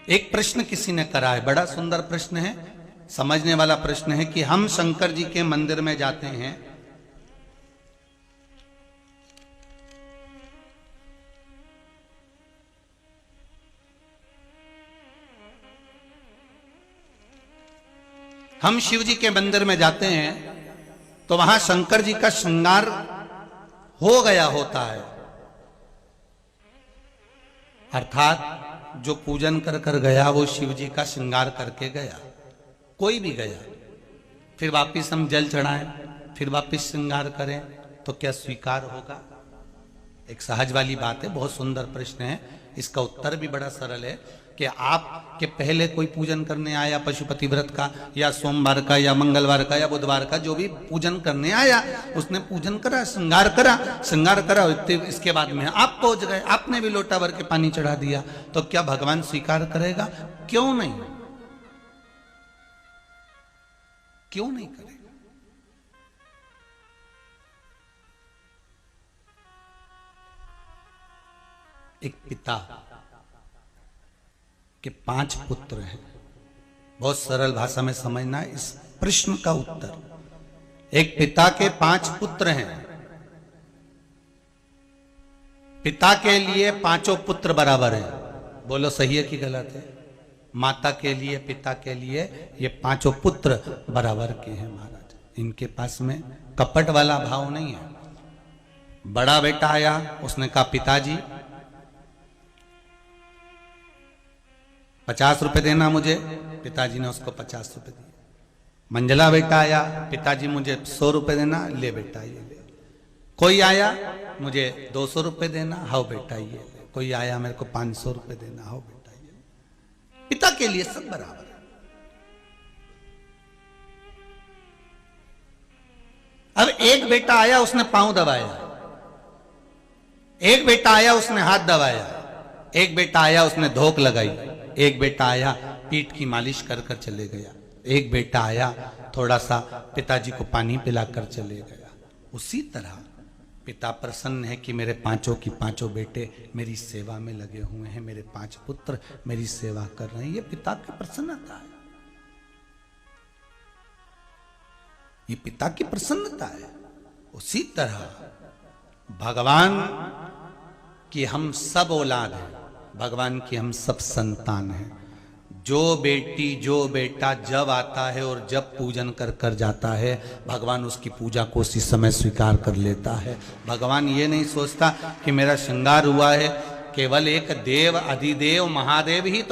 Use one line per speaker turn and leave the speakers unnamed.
एक प्रश्न किसी ने करा है, बड़ा सुंदर प्रश्न है, समझने वाला प्रश्न है कि हम शंकर जी के मंदिर में जाते हैं, हम शिव जी के मंदिर में जाते हैं तो वहां शंकर जी का श्रृंगार हो गया होता है, अर्थात जो पूजन कर कर गया वो शिव जी का श्रृंगार करके गया, कोई भी गया, फिर वापिस हम जल चढ़ाएं, फिर वापिस श्रृंगार करें तो क्या स्वीकार होगा? एक सहज वाली बात है, बहुत सुंदर प्रश्न है। इसका उत्तर भी बड़ा सरल है कि आपके पहले कोई पूजन करने आया पशुपति व्रत का या सोमवार का या मंगलवार का या बुधवार का, जो भी पूजन करने आया उसने पूजन करा, श्रृंगार करा, इसके बाद में आप पहुंच गए, आपने भी लोटा भर के पानी चढ़ा दिया, तो क्या भगवान स्वीकार करेगा? क्यों नहीं, क्यों नहीं करेगा? एक पिता के 5 पुत्र हैं, बहुत सरल भाषा में समझना है इस प्रश्न का उत्तर। एक पिता के 5 पुत्र हैं, पिता के लिए 5 पुत्र बराबर हैं, बोलो सही है कि गलत है? माता के लिए, पिता के लिए ये 5 पुत्र बराबर के हैं महाराज। इनके पास में कपट वाला भाव नहीं है। बड़ा बेटा आया, उसने कहा पिताजी 50 रुपए देना मुझे, पिताजी ने उसको 50 रुपए दिए। मंझला बेटा आया, पिताजी मुझे 100 रुपए देना, ले बेटा ये ले। कोई आया, मुझे 200 रुपए देना, हाउ बेटा ये ले। कोई आया, मेरे को 500 रुपए देना, हाउ बेटा ये ले। पिता के लिए सब बराबर है। अब एक बेटा आया, उसने पांव दबाया, एक बेटा आया उसने हाथ दबाया, एक बेटा आया उसने धोक लगाई, एक बेटा आया पीठ की मालिश कर कर चले गया, एक बेटा आया थोड़ा सा पिताजी को पानी पिलाकर चले गया। उसी तरह पिता प्रसन्न है कि मेरे 5 की 5 बेटे मेरी सेवा में लगे हुए हैं, मेरे 5 पुत्र मेरी सेवा कर रहे हैं, ये पिता की प्रसन्नता है, ये पिता की प्रसन्नता है। उसी तरह भगवान की हम सब औलाद हैं, भगवान की हम सब संतान हैं। जो बेटी जो बेटा जब आता है और जब पूजन कर कर जाता है, भगवान उसकी पूजा को उसी समय स्वीकार कर लेता है। भगवान ये नहीं सोचता कि मेरा श्रृंगार हुआ है, केवल एक देव अधिदेव महादेव ही तो